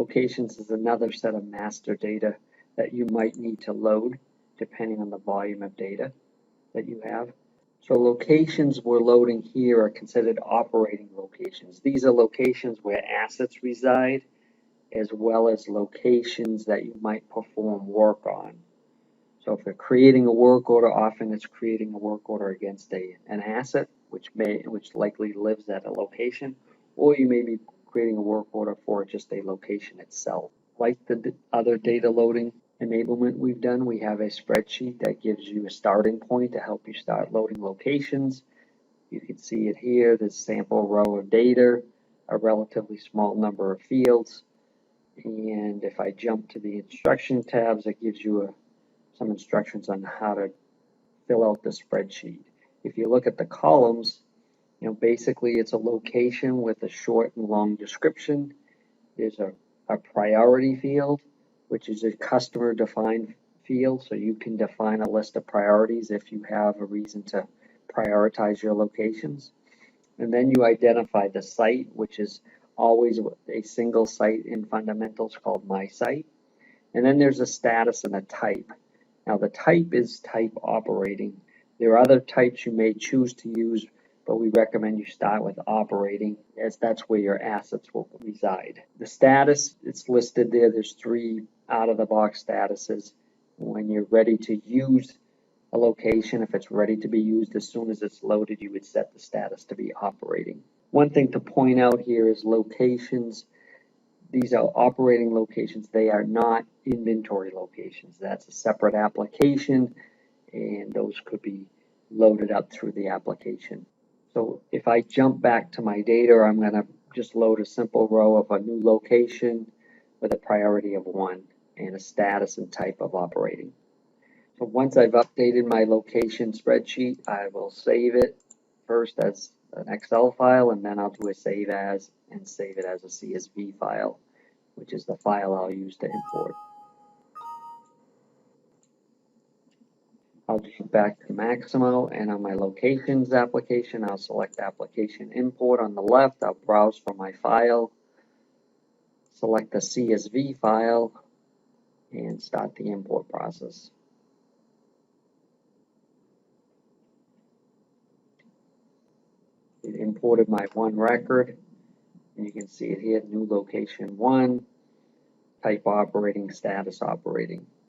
Locations is another set of master data that you might need to load depending on the volume of data that you have. So locations we're loading here are considered operating locations. These are locations where assets reside, as well as locations that you might perform work on. So if you're creating a work order, often it's creating a work order against an asset, which likely lives at a location, or you may be creating a work order for just a location itself. Like the other data loading enablement we've done, we have a spreadsheet that gives you a starting point to help you start loading locations. You can see it here, this sample row of data, a relatively small number of fields. And if I jump to the instruction tabs, it gives you some instructions on how to fill out the spreadsheet. If you look at the columns, basically it's a location with a short and long description. There's a priority field, which is a customer defined field, so you can define a list of priorities if you have a reason to prioritize your locations. And then you identify the site, which is always a single site in fundamentals called my site. And then there's a status and a type. Now the type is type operating. There are other types you may choose to use, but we recommend you start with operating, as that's where your assets will reside. The status, it's listed there. There's 3 out-of-the-box statuses. When you're ready to use a location, if it's ready to be used as soon as it's loaded, you would set the status to be operating. One thing to point out here is locations. These are operating locations. They are not inventory locations. That's a separate application, and those could be loaded up through the application. So if I jump back to my data, I'm going to just load a simple row of a new location with a priority of 1 and a status and type of operating. So once I've updated my location spreadsheet, I will save it first as an Excel file, and then I'll do a save as and save it as a CSV file, which is the file I'll use to import. I'll jump back to Maximo, and on my locations application, I'll select application import on the left. I'll browse for my file, select the CSV file, and start the import process. It imported my 1 record, and you can see it here, new location 1, type operating, status operating.